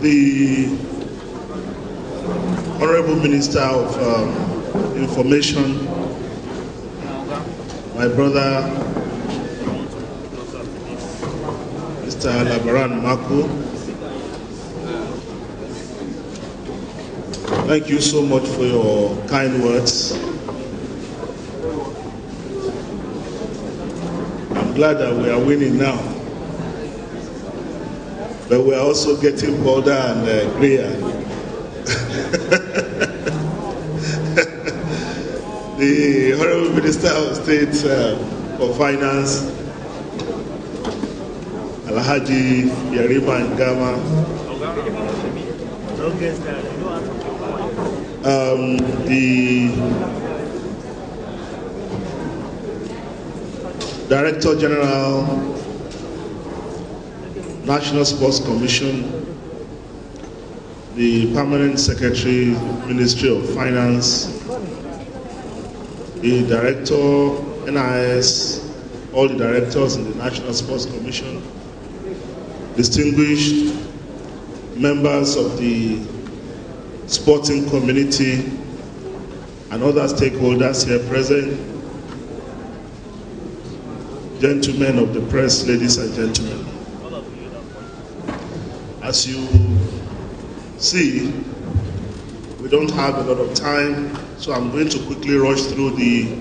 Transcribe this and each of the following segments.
The Honorable Minister of Information, my brother, Mr. Labaran Mako, thank you so much for your kind words. I'm glad that we are winning now, but we are also getting bolder and grayer. The Honorable Minister of State for Finance, Alhaji Yarima Ngama, the Director General, National Sports Commission, the Permanent Secretary, Ministry of Finance, the Director, NIS, all the directors in the National Sports Commission, distinguished members of the sporting community and other stakeholders here present, gentlemen of the press, ladies and gentlemen. As you see, we don't have a lot of time, so I'm going to quickly rush through the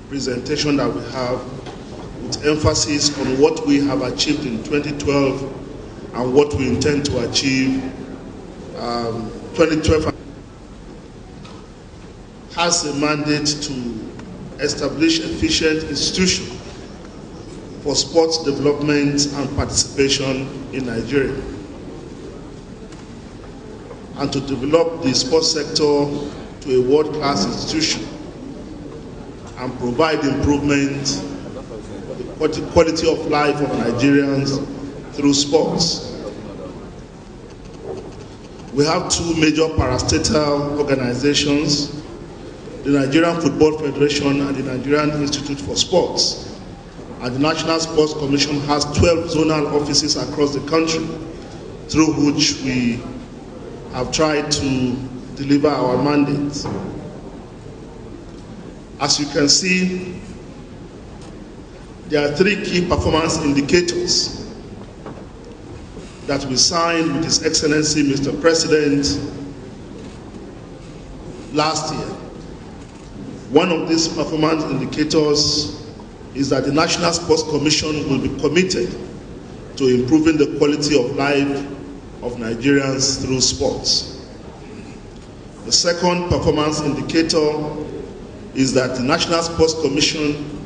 presentation that we have with emphasis on what we have achieved in 2012 and what we intend to achieve. 2012 has a mandate to establish efficient institution for sports development and participation in Nigeria, and to develop the sports sector to a world-class institution and provide improvement the quality of life of Nigerians through sports. We have two major parastatal organizations, the Nigerian Football Federation and the Nigerian Institute for Sports. And the National Sports Commission has 12 zonal offices across the country through which we have tried to deliver our mandate. As you can see, there are three key performance indicators that we signed with His Excellency Mr. President last year. One of these performance indicators is that the National Sports Commission will be committed to improving the quality of life of Nigerians through sports. The second performance indicator is that the National Sports Commission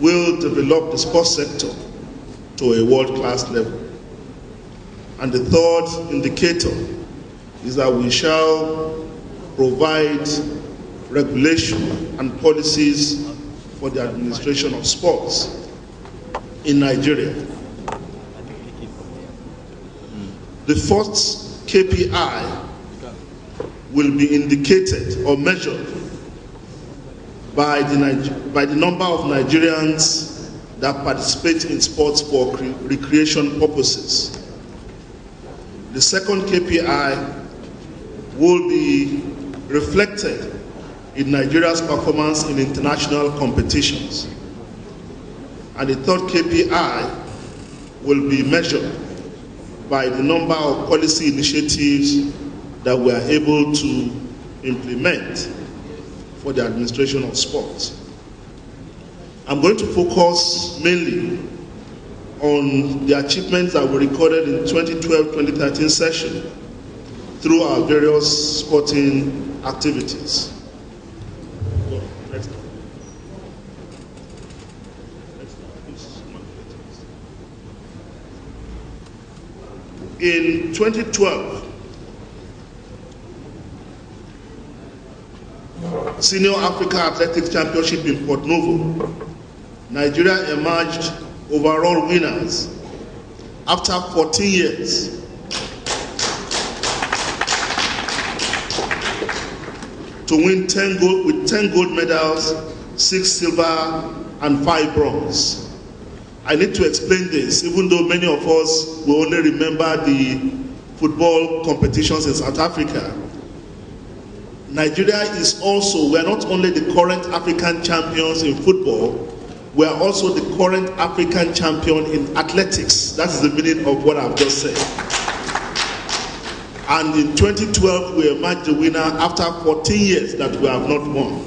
will develop the sports sector to a world-class level. And the third indicator is that we shall provide regulation and policies for the administration of sports in Nigeria. The first KPI will be indicated or measured by the number of Nigerians that participate in sports for recreation purposes. The second KPI will be reflected in Nigeria's performance in international competitions. And the third KPI will be measured by the number of policy initiatives that we are able to implement for the administration of sports. I'm going to focus mainly on the achievements that were recorded in 2012-2013 session through our various sporting activities. In 2012, Senior Africa Athletics Championship in Port Novo, Nigeria emerged overall winners after 14 years. To win 10 gold medals, 6 silver, and 5 bronze. I need to explain this, even though many of us will only remember the football competitions in South Africa. Nigeria is also, we are not only the current African champions in football, we are also the current African champion in athletics. That is the meaning of what I've just said. And in 2012, we emerged the winner after 14 years that we have not won.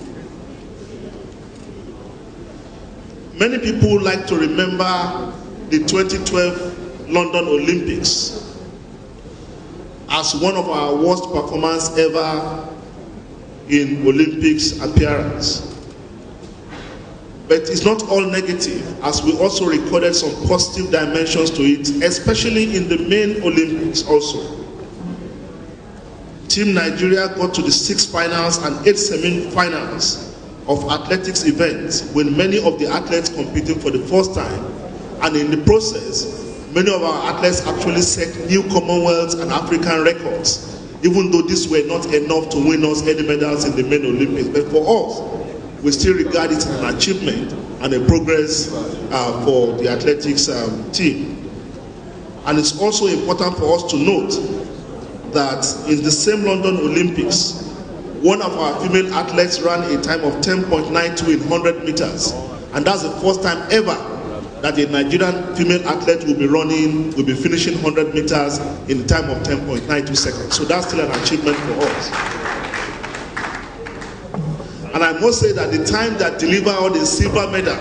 Many people like to remember the 2012 London Olympics as one of our worst performances ever in Olympics appearance. But it's not all negative, as we also recorded some positive dimensions to it, especially in the main Olympics also. Team Nigeria got to the 6 finals and 8 semi-finals of athletics events, with many of the athletes competing for the first time. And in the process, many of our athletes actually set new Commonwealth and African records, even though these were not enough to win us any medals in the main Olympics. But for us, we still regard it as an achievement and a progress for the athletics team. And it's also important for us to note that in the same London Olympics, one of our female athletes ran a time of 10.92 in 100 meters. And that's the first time ever that a Nigerian female athlete will be finishing 100 meters in a time of 10.92 seconds. So that's still an achievement for us. And I must say that the time that delivered the silver medal,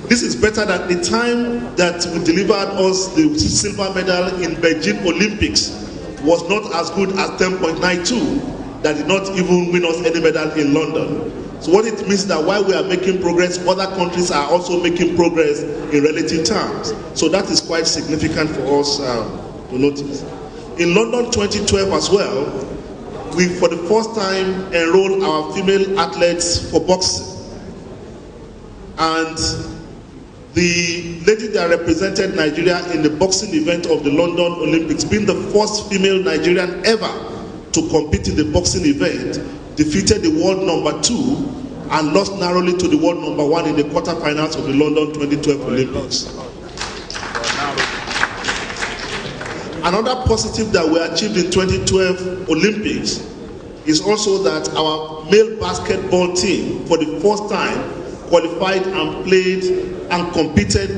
this is better than the time that we delivered us the silver medal in Beijing Olympics was not as good as 10.92 that did not even win us any medal in London. So what it means is that while we are making progress, other countries are also making progress in relative terms. So that is quite significant for us to notice. In London 2012 as well, we for the first time enrolled our female athletes for boxing. And the lady that represented Nigeria in the boxing event of the London Olympics, being the first female Nigerian ever to compete in the boxing event, defeated the world number 2 and lost narrowly to the world number 1 in the quarterfinals of the London 2012 Olympics. Another positive that we achieved in 2012 Olympics is also that our male basketball team, for the first time, qualified and played and competed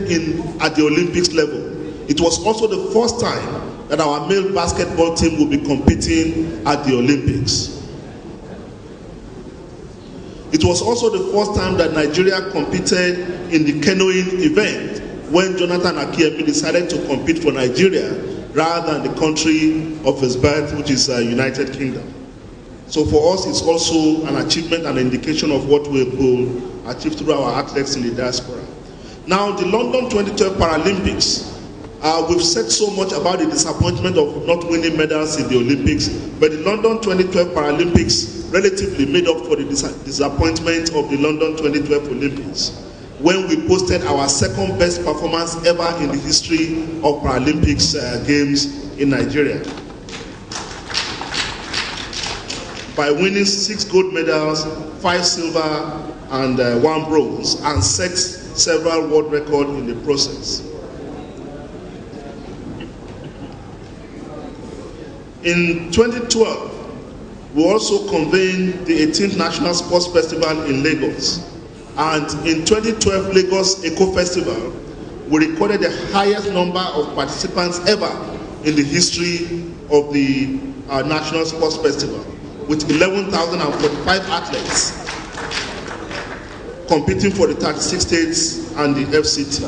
at the Olympics level. It was also the first time that our male basketball team will be competing at the Olympics. It was also the first time that Nigeria competed in the canoeing event when Jonathan Akiemi decided to compete for Nigeria rather than the country of his birth, which is United Kingdom. So for us, it's also an achievement and indication of what we will achieve through our athletes in the diaspora. Now, the London 2012 Paralympics, we've said so much about the disappointment of not winning medals in the Olympics, but the London 2012 Paralympics relatively made up for the disappointment of the London 2012 Olympics, when we posted our second best performance ever in the history of Paralympics games in Nigeria, by winning 6 gold medals, 5 silver, and 1 bronze, and set several world records in the process. In 2012, we also convened the 18th National Sports Festival in Lagos. And in 2012 Lagos Eco Festival, we recorded the highest number of participants ever in the history of the National Sports Festival, with 11,045 athletes competing for the 36 states and the FCT.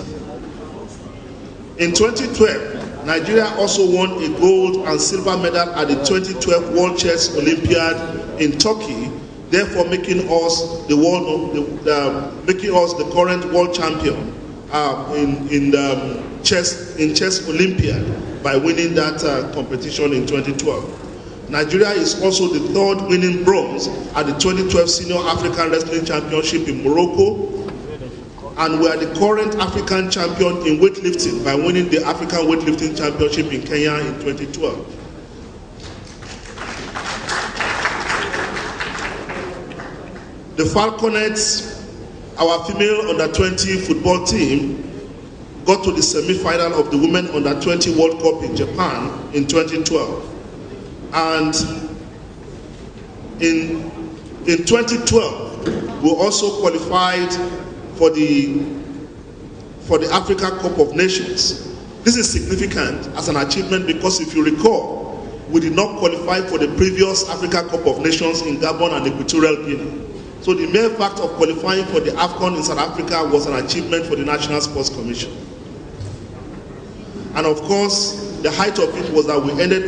In 2012, Nigeria also won a gold and silver medal at the 2012 World Chess Olympiad in Turkey, therefore making us the current world champion in chess Olympiad by winning that competition in 2012. Nigeria is also the third winning bronze at the 2012 Senior African Wrestling Championship in Morocco, and we are the current African champion in weightlifting by winning the African Weightlifting Championship in Kenya in 2012. The Falconets, our female under-20 football team, got to the semi-final of the Women Under-20 World Cup in Japan in 2012. And in 2012, we also qualified for the Africa Cup of Nations. This is significant as an achievement because if you recall, we did not qualify for the previous Africa Cup of Nations in Gabon and Equatorial Guinea. So the mere fact of qualifying for the AFCON in South Africa was an achievement for the National Sports Commission. And of course, the height of it was that we ended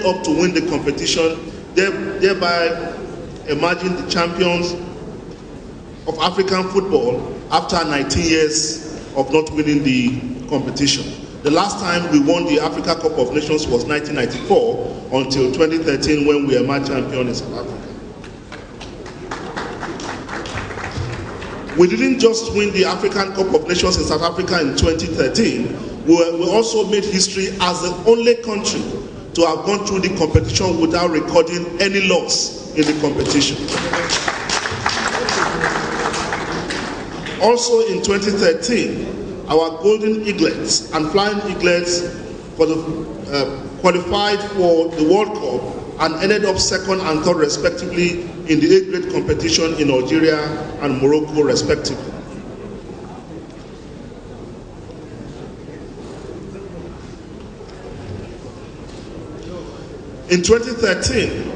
up to win the competition, thereby emerging the champions of African football after 19 years of not winning the competition. The last time we won the Africa Cup of Nations was 1994 until 2013 when we emerged champion in South Africa. We didn't just win the African Cup of Nations in South Africa in 2013, we also made history as the only country to have gone through the competition without recording any loss in the competition. Also in 2013, our Golden Eaglets and Flying Eaglets qualified for the World Cup and ended up second and third respectively in the 8th grade competition in Algeria and Morocco respectively. In 2013,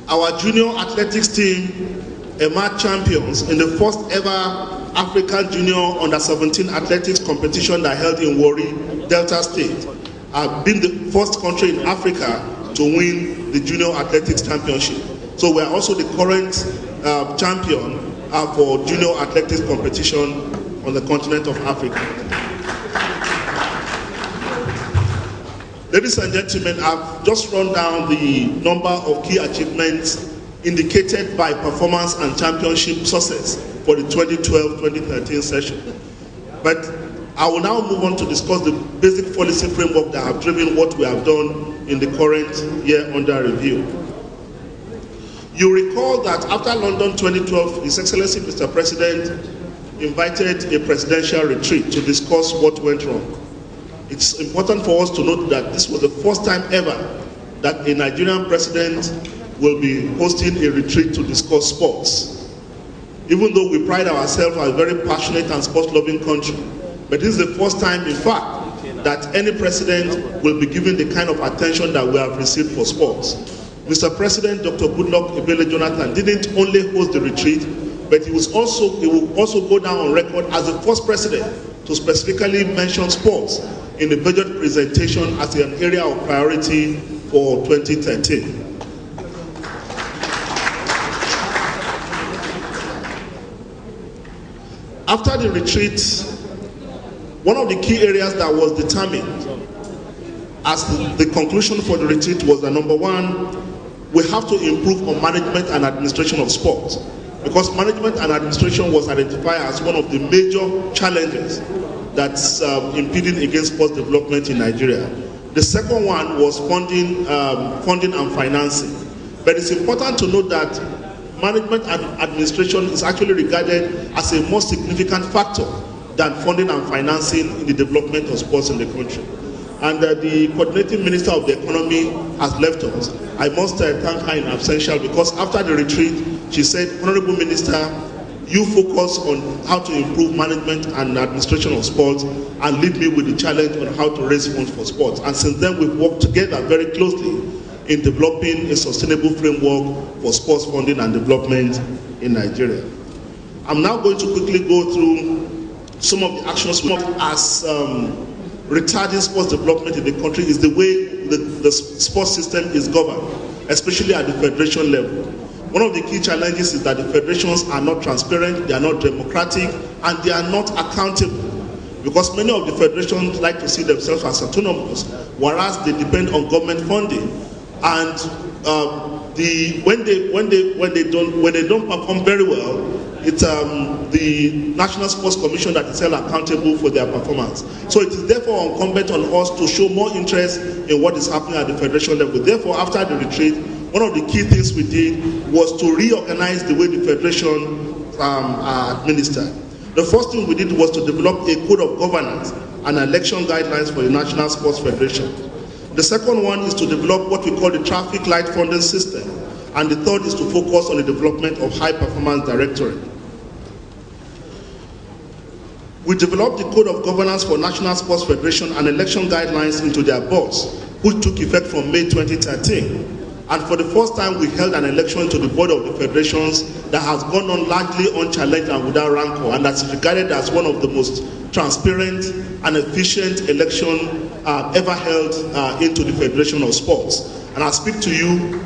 our junior athletics team emerged champions in the first ever African Junior Under-17 athletics competition that held in Warri, Delta State. Being the first country in Africa to win the Junior Athletics Championship. So we are also the current champion for Junior Athletics competition on the continent of Africa. Ladies and gentlemen, I've just run down the number of key achievements indicated by performance and championship success for the 2012-2013 session. But I will now move on to discuss the basic policy framework that have driven what we have done in the current year under review. You recall that after London 2012, His Excellency Mr. President invited a presidential retreat to discuss what went wrong. It's important for us to note that this was the first time ever that a Nigerian president will be hosting a retreat to discuss sports. Even though we pride ourselves as a very passionate and sports-loving country, but this is the first time, in fact, that any president will be given the kind of attention that we have received for sports. Mr. President Dr. Goodluck Ebele Jonathan didn't only host the retreat, but he will also go down on record as the first president to specifically mention sports in the budget presentation as an area of priority for 2013. After the retreat, one of the key areas that was determined as the conclusion for the retreat was that number one, we have to improve on management and administration of sports, because management and administration was identified as one of the major challenges that's impeding against sports development in Nigeria. The second one was funding and financing. But it's important to note that management and administration is actually regarded as a more significant factor than funding and financing in the development of sports in the country. And the coordinating minister of the economy has left us. I must thank her in absentia, because after the retreat, she said, Honorable Minister, you focus on how to improve management and administration of sports and lead me with the challenge on how to raise funds for sports. And since then, we've worked together very closely in developing a sustainable framework for sports funding and development in Nigeria. I'm now going to quickly go through some of the actions as retarding sports development in the country is the way the sports system is governed, especially at the federation level. One of the key challenges is that the federations are not transparent, they are not democratic, and they are not accountable. because many of the federations like to see themselves as autonomous, whereas they depend on government funding. And when they don't perform very well, it's the National Sports Commission that is held accountable for their performance. So it is therefore incumbent on us to show more interest in what is happening at the federation level. Therefore, after the retreat, one of the key things we did was to reorganize the way the federation are administered. The first thing we did was to develop a code of governance and election guidelines for the National Sports Federation. The second one is to develop what we call the traffic light funding system. And the third is to focus on the development of high performance directorate. We developed the Code of Governance for National Sports Federation and election guidelines into their boards, which took effect from May 2013. And for the first time, we held an election to the board of the federations that has gone on largely unchallenged and without rancor, and that's regarded as one of the most transparent and efficient election ever held into the Federation of Sports. And I speak to you.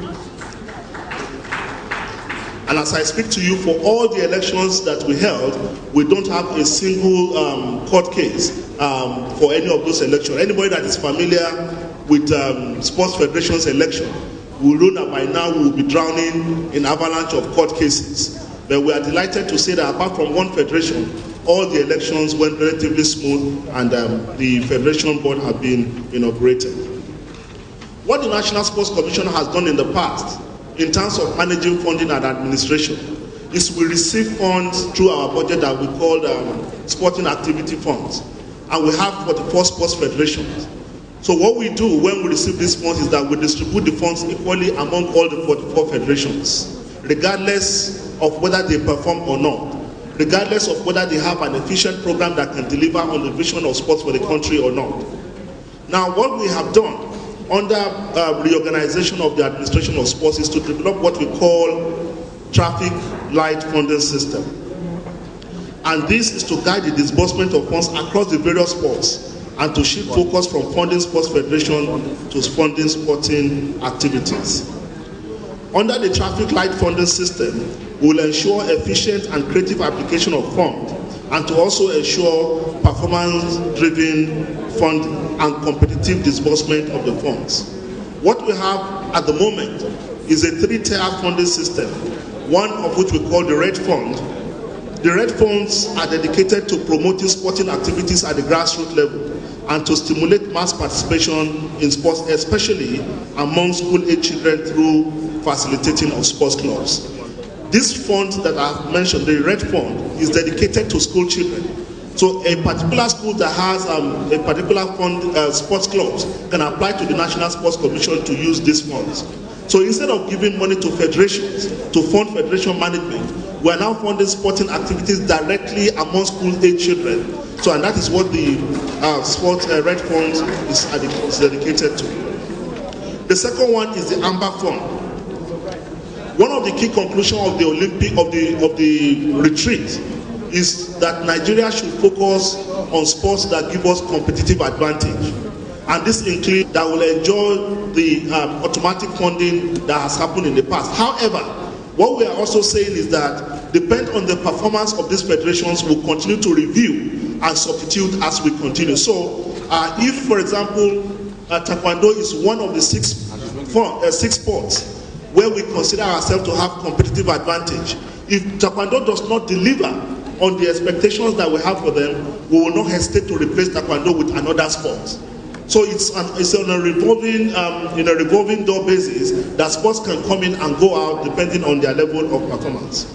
And as I speak to you, for all the elections that we held, we don't have a single court case for any of those elections. Anybody that is familiar with sports federations election will know that by now we will be drowning in avalanche of court cases. But we are delighted to say that apart from one federation, all the elections went relatively smooth, and the federation board have been inaugurated. What the National Sports Commission has done in the past in terms of managing funding and administration is we receive funds through our budget that we call sporting activity funds, and we have 44 sports federations. So what we do when we receive these funds is that we distribute the funds equally among all the 44 federations, regardless of whether they perform or not, regardless of whether they have an efficient program that can deliver on the vision of sports for the country or not. Now, what we have done under reorganization of the administration of sports is to develop what we call traffic light funding system. And this is to guide the disbursement of funds across the various sports and to shift focus from funding sports federation to funding sporting activities. Under the traffic light funding system, we will ensure efficient and creative application of funds, and to also ensure performance-driven funding and competitive disbursement of the funds. What we have at the moment is a three-tier funding system, one of which we call the Red Fund. The Red Funds are dedicated to promoting sporting activities at the grassroots level and to stimulate mass participation in sports, especially among school-age children through facilitating of sports clubs. This fund that I've mentioned, the Red Fund, is dedicated to school children. So a particular school that has a particular fund, sports clubs, can apply to the National Sports Commission to use these funds. So instead of giving money to federations to fund federation management, we are now funding sporting activities directly among school-age children. So, and that is what the Red Fund is dedicated to. The second one is the Amber Fund. One of the key conclusions of the retreat is that Nigeria should focus on sports that give us competitive advantage. And this includes that will enjoy the automatic funding that has happened in the past. However, what we are also saying is that depend on the performance of these federations, we'll continue to review and substitute as we continue. So if, for example, Taekwondo is one of the six sports where we consider ourselves to have competitive advantage, if Taekwondo does not deliver on the expectations that we have for them, we will not hesitate to replace Taekwondo with another sport. So it's on a revolving door basis that sports can come in and go out depending on their level of performance.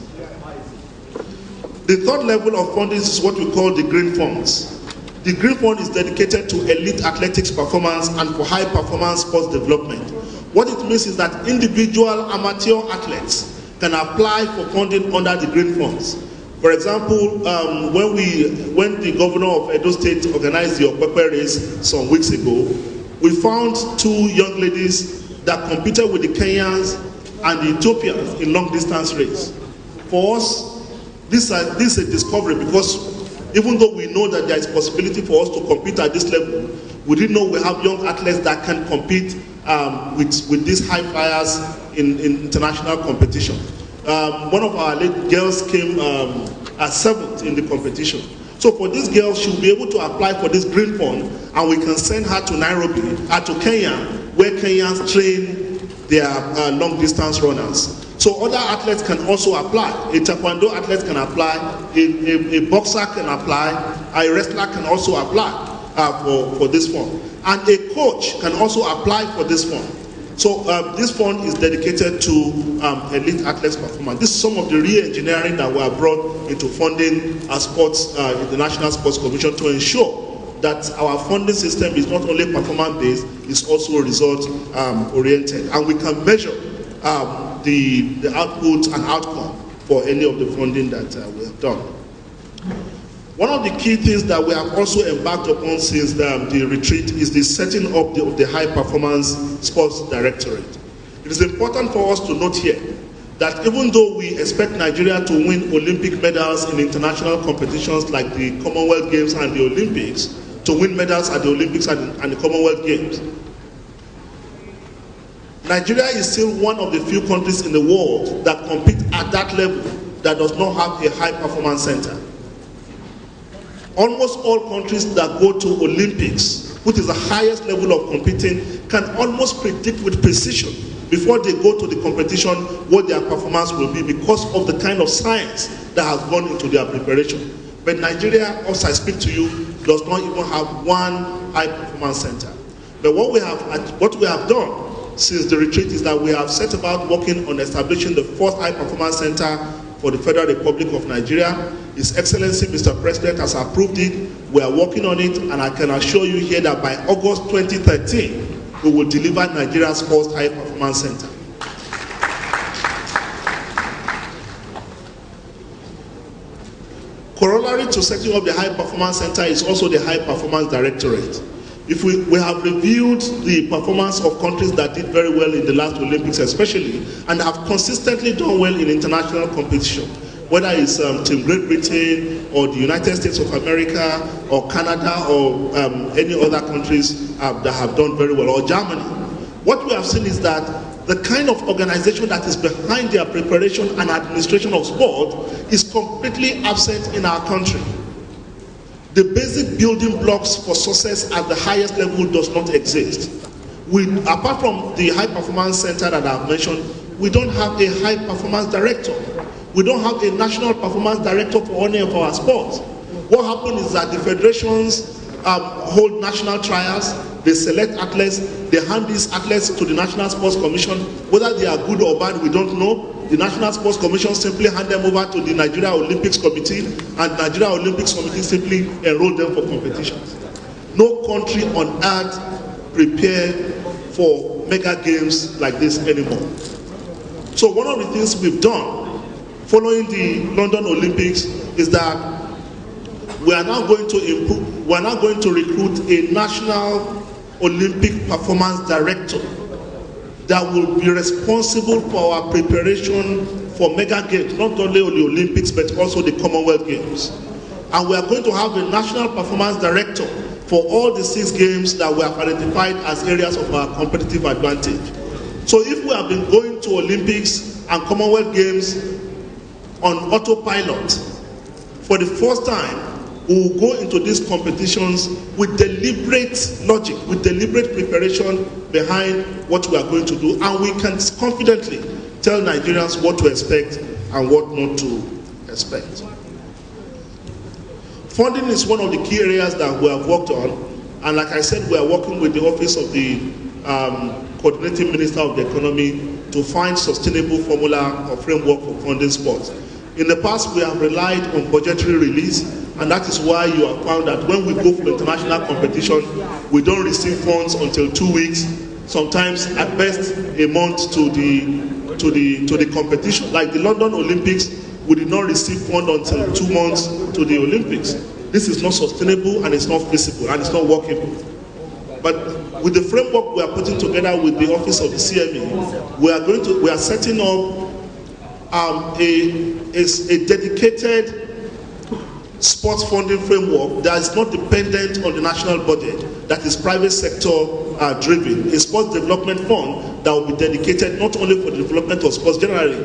The third level of funding is what we call the Green Funds. The Green Fund is dedicated to elite athletics performance and for high performance sports development. What it means is that individual amateur athletes can apply for funding under the Green Funds. For example, when the governor of Edo State organized the Okpekpe race some weeks ago, we found two young ladies that competed with the Kenyans and the Ethiopians in long distance race. For us, this is a discovery, because even though we know that there is possibility for us to compete at this level, we didn't know we have young athletes that can compete with these high flyers in international competition. One of our late girls came 7th in the competition. So for this girl, she'll be able to apply for this green fund, and we can send her to Nairobi, to Kenya, where Kenyans train their long distance runners. So other athletes can also apply. A taekwondo athlete can apply, a boxer can apply, a wrestler can also apply for this fund. And a coach can also apply for this fund. So this fund is dedicated to elite athletes' performance. This is some of the re-engineering that were brought into funding sports in the National Sports Commission to ensure that our funding system is not only performance-based, it's also result-oriented. And we can measure the output and outcome for any of the funding that we have done. One of the key things that we have also embarked upon since the retreat is the setting up of the High Performance Sports Directorate. It is important for us to note here that even though we expect Nigeria to win Olympic medals in international competitions like the Commonwealth Games and the Olympics, to win medals at the Olympics and the Commonwealth Games, Nigeria is still one of the few countries in the world that compete at that level that does not have a high performance center. Almost all countries that go to Olympics, which is the highest level of competing, can almost predict with precision before they go to the competition what their performance will be because of the kind of science that has gone into their preparation. But Nigeria, as I speak to you, does not even have one high performance center. But what we have done since the retreat is that we have set about working on establishing the first high performance center for the Federal Republic of Nigeria. His Excellency, Mr. President, has approved it. We are working on it, and I can assure you here that by August 2013, we will deliver Nigeria's first high performance center. Corollary to setting up the High Performance Center is also the High Performance Directorate. If we have reviewed the performance of countries that did very well in the last Olympics especially, and have consistently done well in international competition, whether it's Team Great Britain or the United States of America or Canada or any other countries that have done very well, or Germany, what we have seen is that the kind of organization that is behind their preparation and administration of sport is completely absent in our country. The basic building blocks for success at the highest level does not exist. Apart from the High Performance Center that I've mentioned, we don't have a High Performance Director. We don't have a National Performance Director for any of our sports. What happens is that the federations hold national trials, they select athletes, they hand these athletes to the National Sports Commission. Whether they are good or bad, we don't know. The National Sports Commission simply hand them over to the Nigeria Olympics Committee, and the Nigeria Olympics Committee simply enroll them for competitions. No country on earth prepared for mega games like this anymore. So one of the things we've done following the London Olympics is that we are now going to recruit a National Olympic Performance Director that will be responsible for our preparation for mega games, not only the Olympics but also the Commonwealth Games. And we are going to have a National Performance Director for all the 6 games that we have identified as areas of our competitive advantage. So if we have been going to Olympics and Commonwealth Games on autopilot, for the first time, we will go into these competitions with deliberate logic, with deliberate preparation behind what we are going to do, and we can confidently tell Nigerians what to expect and what not to expect. Funding is one of the key areas that we have worked on, and like I said, we are working with the Office of the Coordinating Minister of the Economy to find sustainable formula or framework for funding sports. In the past, we have relied on budgetary release, and that is why you have found that when we go for international competition, we don't receive funds until 2 weeks, sometimes at best a month to the competition. Like the London Olympics, we did not receive funds until 2 months to the Olympics. This is not sustainable, and it's not feasible, and it's not workable. But with the framework we are putting together with the Office of the CME, we are setting up a dedicated sports funding framework that is not dependent on the national budget, that is private sector driven. A sports development fund that will be dedicated not only for the development of sports generally,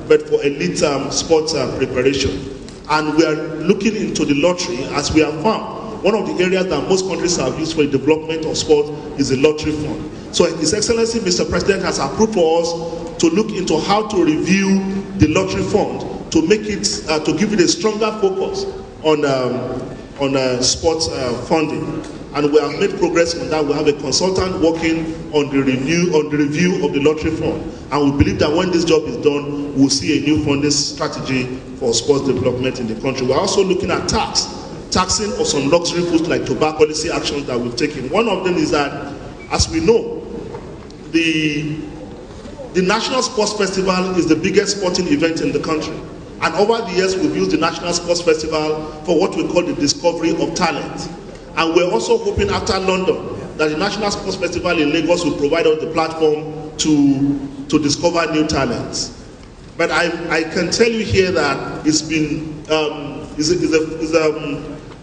but for elite sports preparation. And we are looking into the lottery, as we have found. One of the areas that most countries have used for the development of sport is the lottery fund. So His Excellency, Mr. President, has approved for us to look into how to review the lottery fund to make it, to give it a stronger focus on sports funding. And we have made progress on that. We have a consultant working on the review of the lottery fund. And we believe that when this job is done, we'll see a new funding strategy for sports development in the country. We're also looking at taxing of some luxury foods like tobacco policy actions that we've taken. One of them is that, as we know, the National Sports Festival is the biggest sporting event in the country. And over the years, we've used the National Sports Festival for what we call the discovery of talent. And we're also hoping after London that the National Sports Festival in Lagos will provide us the platform to discover new talents. But I can tell you here that it's been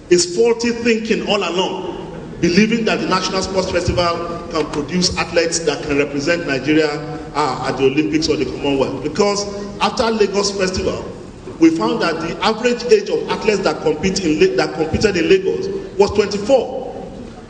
it's faulty thinking all along, believing that the National Sports Festival can produce athletes that can represent Nigeria at the Olympics or the Commonwealth. Because after Lagos Festival, we found that the average age of athletes that competed in Lagos was 24.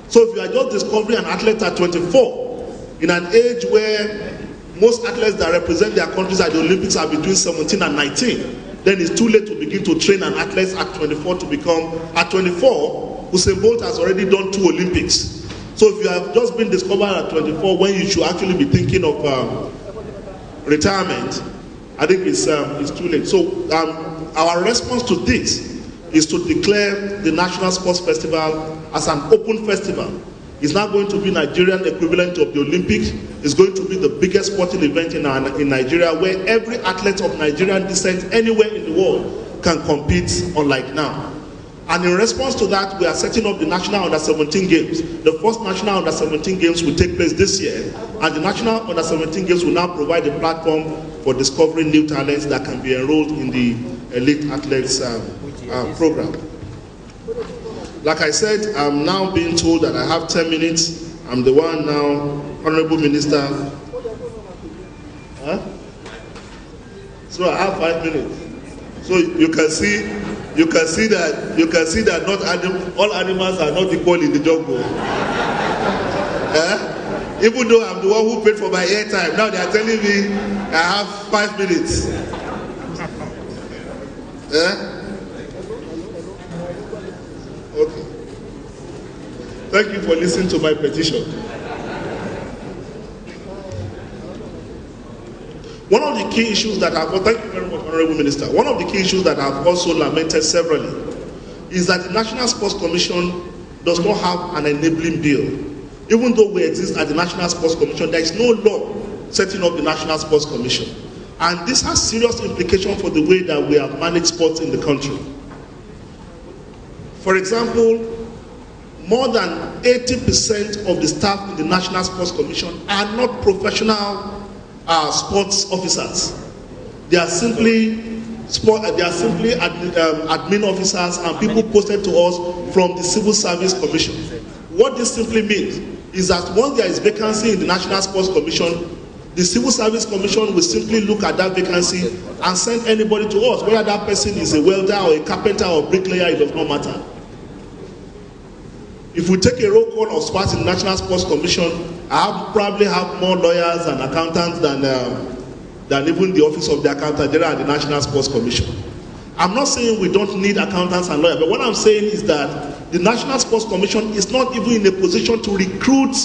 So if you are just discovering an athlete at 24, in an age where most athletes that represent their countries at the Olympics are between 17 and 19, then it's too late to begin to train an athlete at 24 to become, at 24, Usain Bolt has already done 2 Olympics. So if you have just been discovered at 24, when you should actually be thinking of retirement, I think it's too late. So our response to this is to declare the National Sports Festival as an open festival. It's not going to be Nigerian equivalent of the Olympics. It's going to be the biggest sporting event in Nigeria, where every athlete of Nigerian descent anywhere in the world can compete, unlike now. And in response to that, we are setting up the National Under-17 Games. The first National Under-17 Games will take place this year, and the National Under-17 Games will now provide a platform for discovering new talents that can be enrolled in the Elite Athletes program. Like I said, I'm now being told that I have 10 minutes. I'm the one now, Honorable Minister. Huh? So I have 5 minutes. So you can see that not all animals are not equal in the jungle. Even though I'm the one who paid for my airtime, now they are telling me I have 5 minutes. Okay. Thank you for listening to my petition. One of the key issues that thank you very much, Honorable Minister. One of the key issues that I've also lamented severally is that the National Sports Commission does not have an enabling bill. Even though we exist at the National Sports Commission, there is no law setting up the National Sports Commission. And this has serious implications for the way that we have managed sports in the country. For example, more than 80% of the staff in the National Sports Commission are not professional sports officers. They are simply admin officers and people posted to us from the Civil Service Commission. What this simply means is that once there is vacancy in the National Sports Commission, the Civil Service Commission will simply look at that vacancy and send anybody to us. Whether that person is a welder or a carpenter or bricklayer, it does not matter. If we take a roll call of sports in the National Sports Commission, I probably have more lawyers and accountants than even the Office of the Accountant General at the National Sports Commission. I'm not saying we don't need accountants and lawyers, but what I'm saying is that the National Sports Commission is not even in a position to recruit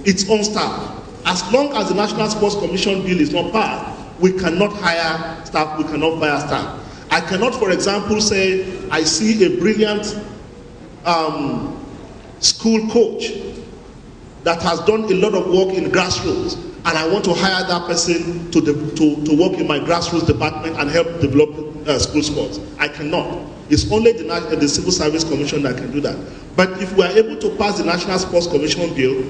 its own staff. As long as the National Sports Commission bill is not passed, we cannot hire staff, we cannot fire staff. I cannot, for example, say I see a brilliant school coach that has done a lot of work in grassroots, and I want to hire that person to work in my grassroots department and help develop school sports. I cannot. It's only the Civil Service Commission that can do that. But if we are able to pass the National Sports Commission bill,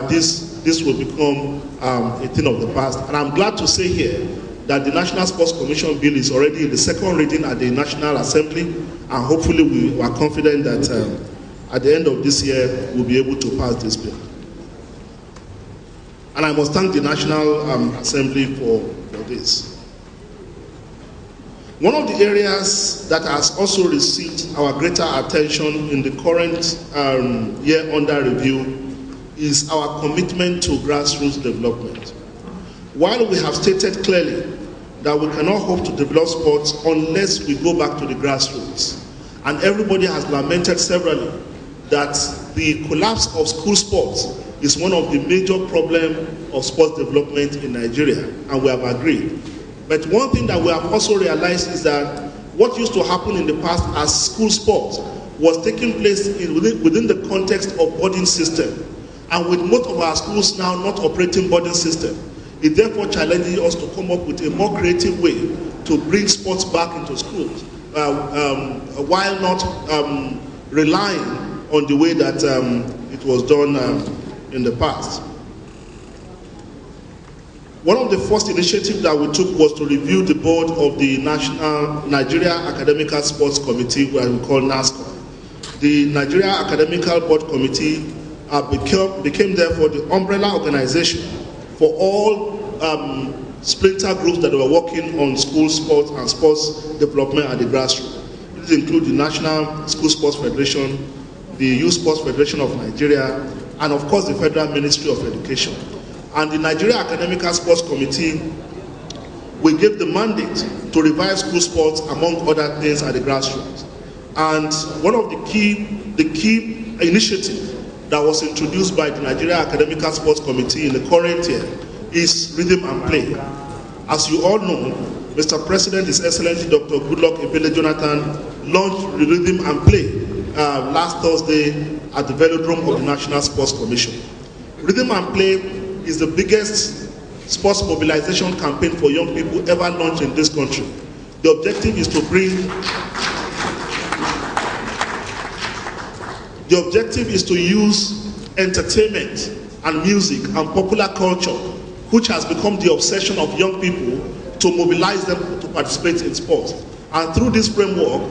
this will become a thing of the past. And I'm glad to say here that the National Sports Commission bill is already in the second reading at the National Assembly, and hopefully we are confident that at the end of this year we'll be able to pass this bill. And I must thank the National Assembly for this. One of the areas that has also received our greater attention in the current year under review is our commitment to grassroots development. While we have stated clearly that we cannot hope to develop sports unless we go back to the grassroots, and everybody has lamented severally that the collapse of school sports is one of the major problems of sports development in Nigeria, and we have agreed. But one thing that we have also realized is that what used to happen in the past as school sports was taking place within the context of boarding system. And with most of our schools now not operating boarding system, it therefore challenges us to come up with a more creative way to bring sports back into schools, while not relying on the way that it was done in the past. One of the first initiatives that we took was to review the board of the Nigeria Academical Sports Committee, what we call NASCOM. The Nigeria Academical Board Committee became therefore the umbrella organization for all splinter groups that were working on school sports and sports development at the grassroots. These include the National School Sports Federation, the Youth Sports Federation of Nigeria, and of course the Federal Ministry of Education. And the Nigeria Academical Sports Committee, we gave the mandate to revive school sports among other things at the grassroots. And one of the key initiatives that was introduced by the Nigeria Academical Sports Committee in the current year is Rhythm and Play. As you all know, Mr. President, His Excellency Dr. Goodluck Ebele Jonathan launched Rhythm and Play last Thursday at the Velodrome of the National Sports Commission. Rhythm and Play is the biggest sports mobilization campaign for young people ever launched in this country. The objective is to use entertainment and music and popular culture, which has become the obsession of young people, to mobilize them to participate in sports. And through this framework,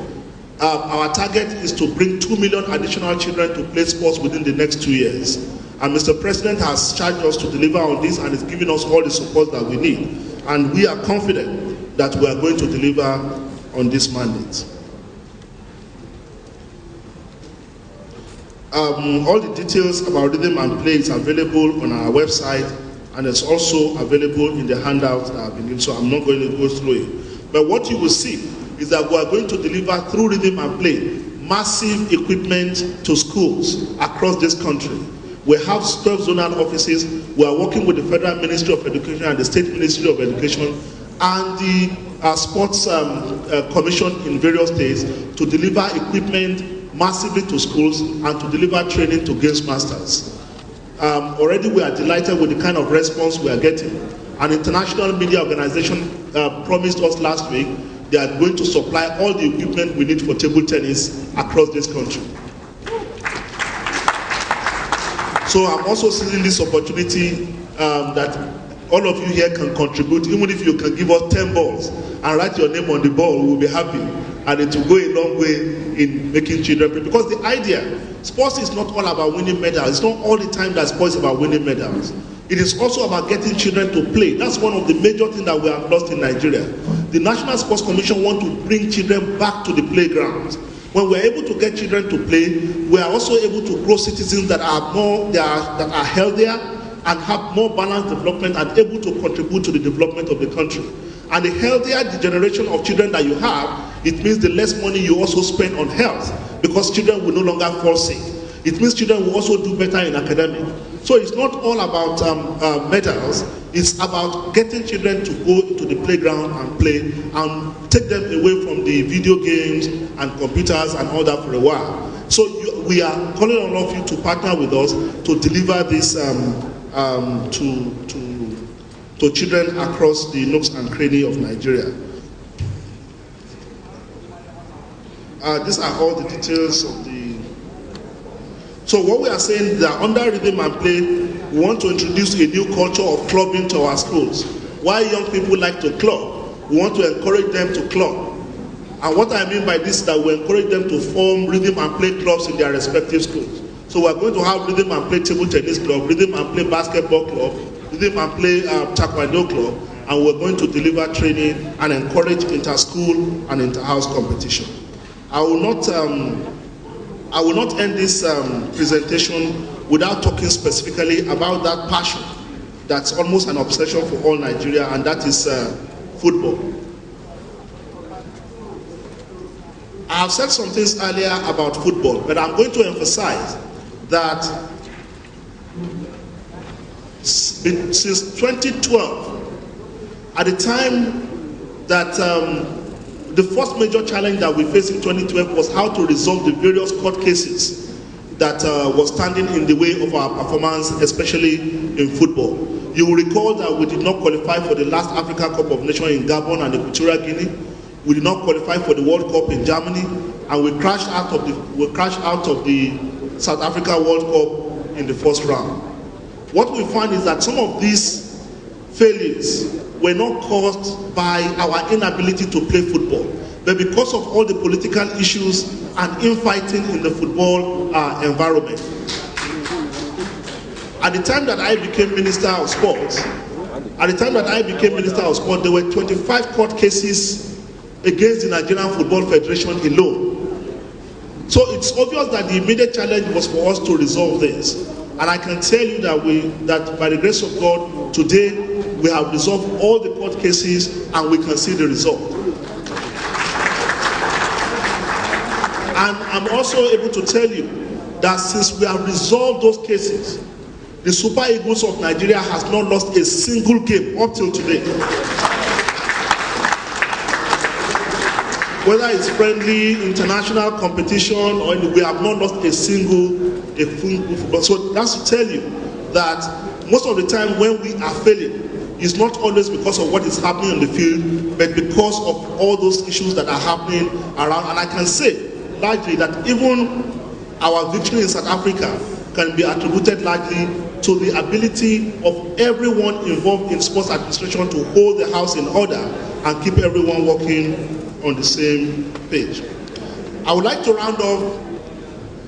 our target is to bring 2 million additional children to play sports within the next 2 years. And Mr. President has charged us to deliver on this and is giving us all the support that we need. And we are confident that we are going to deliver on this mandate. All the details about Rhythm and Play is available on our website, and it's also available in the handouts that have been given, so I'm not going to go through it. But what you will see is that we are going to deliver through Rhythm and Play massive equipment to schools across this country. We have 12 zonal offices. We are working with the Federal Ministry of Education and the State Ministry of Education and the Sports Commission in various states to deliver equipment massively to schools and to deliver training to games masters. Already we are delighted with the kind of response we are getting. An international media organization promised us last week they are going to supply all the equipment we need for table tennis across this country. So I'm also seizing this opportunity that all of you here can contribute. Even if you can give us 10 balls and write your name on the ball, we'll be happy. And it will go a long way in making children play. Because the idea, sports is not all about winning medals. It's not all the time that sports is about winning medals. It is also about getting children to play. That's one of the major things that we have lost in Nigeria. The National Sports Commission wants to bring children back to the playgrounds. When we're able to get children to play, we are also able to grow citizens that are healthier and have more balanced development and able to contribute to the development of the country. And the healthier the generation of children that you have, it means the less money you also spend on health, because children will no longer fall sick. It means children will also do better in academics. So it's not all about medals. It's about getting children to go into the playground and play and take them away from the video games and computers and all that for a while. So we are calling on all of you to partner with us to deliver this to children across the nooks and crannies of Nigeria. These are all the details of the... So what we are saying is that under Rhythm and Play, we want to introduce a new culture of clubbing to our schools. Why young people like to club, we want to encourage them to club. And what I mean by this is that we encourage them to form Rhythm and Play clubs in their respective schools. So we are going to have Rhythm and Play table tennis club, Rhythm and Play basketball club, Rhythm and Play taekwondo club, and we're going to deliver training and encourage inter-school and inter-house competition. I will not end this presentation without talking specifically about that passion that's almost an obsession for all Nigeria, and that is football. I have said some things earlier about football, but I'm going to emphasize that since 2012, at the time that the first major challenge that we faced in 2012 was how to resolve the various court cases that was standing in the way of our performance, especially in football. You will recall that we did not qualify for the last African Cup of Nations in Gabon and Equatorial Guinea. We did not qualify for the World Cup in Germany, and we crashed out of the South Africa World Cup in the first round. What we find is that some of these failures were not caused by our inability to play football, but because of all the political issues and infighting in the football environment. At the time that I became Minister of Sports, there were 25 court cases against the Nigerian Football Federation alone. So it's obvious that the immediate challenge was for us to resolve this. And I can tell you that by the grace of God, today we have resolved all the court cases and we can see the result. And I'm also able to tell you that since we have resolved those cases, the Super Eagles of Nigeria has not lost a single game up till today. Whether it's friendly, international competition, or we have not lost a single football. So that's to tell you that most of the time when we are failing, it's not always because of what is happening on the field, but because of all those issues that are happening around. And I can say largely that even our victory in South Africa can be attributed largely to the ability of everyone involved in sports administration to hold the house in order and keep everyone working on the same page. I would like to round off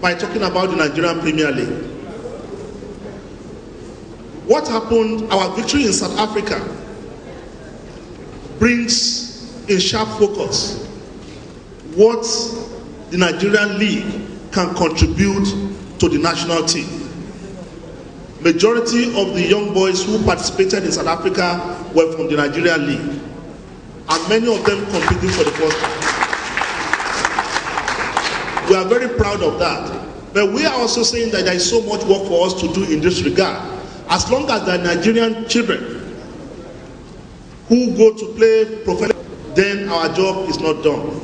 by talking about the Nigerian Premier League. What happened, our victory in South Africa brings in sharp focus what the Nigerian League can contribute to the national team. Majority of the young boys who participated in South Africa were from the Nigerian League, and many of them competing for the first time. We are very proud of that. But we are also saying that there is so much work for us to do in this regard. As long as the Nigerian children who go to play professionally, then our job is not done.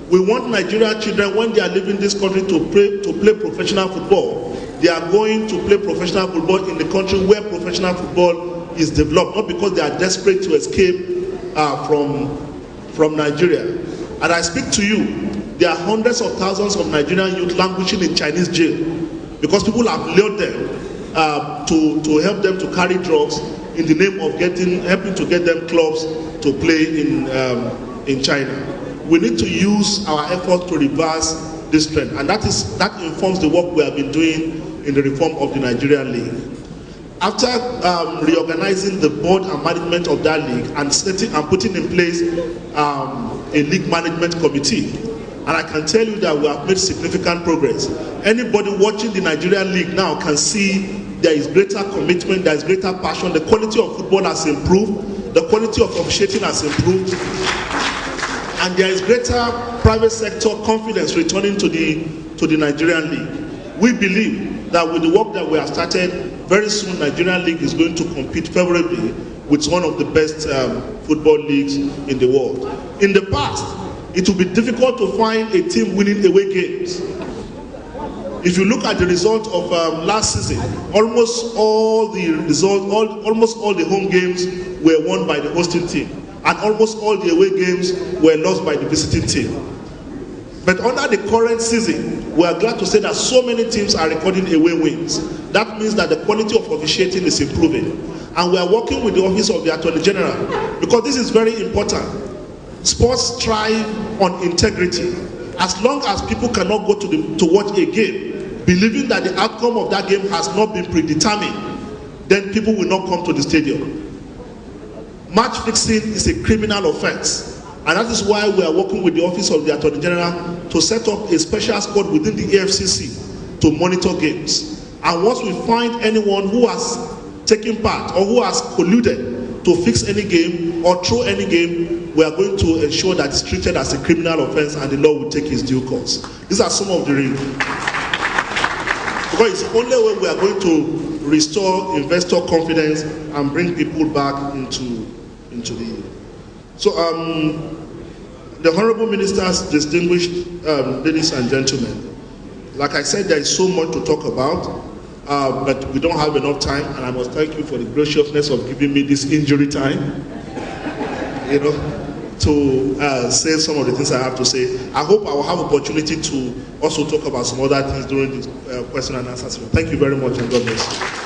We want Nigerian children, when they are leaving this country, to play professional football. They are going to play professional football in the country where professional football is developed, not because they are desperate to escape from Nigeria. And I speak to you, there are hundreds of thousands of Nigerian youth languishing in Chinese jail because people have lured them to help them to carry drugs in the name of helping to get them clubs to play in China. We need to use our efforts to reverse this trend, and that informs the work we have been doing in the reform of the Nigerian League. After reorganizing the board and management of that league and putting in place a league management committee, and I can tell you that we have made significant progress. Anybody watching the Nigerian League now can see there is greater commitment, there is greater passion, the quality of football has improved, the quality of officiating has improved, and there is greater private sector confidence returning to the Nigerian League. We believe that with the work that we have started, very soon Nigerian League is going to compete favorably with one of the best football leagues in the world. In the past, it will be difficult to find a team winning away games. If you look at the result of last season, almost all the home games were won by the hosting team, and almost all the away games were lost by the visiting team. But under the current season, we are glad to say that so many teams are recording away wins. That means that the quality of officiating is improving. And we are working with the Office of the Attorney General, because this is very important. Sports thrive on integrity. As long as people cannot go to watch a game, believing that the outcome of that game has not been predetermined, then people will not come to the stadium. match fixing is a criminal offense, and that is why we are working with the Office of the Attorney General to set up a special squad within the AFCC to monitor games. And once we find anyone who has taken part or who has colluded to fix any game or throw any game, we are going to ensure that it's treated as a criminal offense and the law will take its due course. These are some of the reasons. Because it's the only way we are going to restore investor confidence and bring people back into the... So, the Honorable Ministers, distinguished ladies and gentlemen, like I said, there is so much to talk about, but we don't have enough time, and I must thank you for the graciousness of giving me this injury time, you know, to say some of the things I have to say. I hope I will have opportunity to also talk about some other things during this question and answer session. Thank you very much, and God bless you.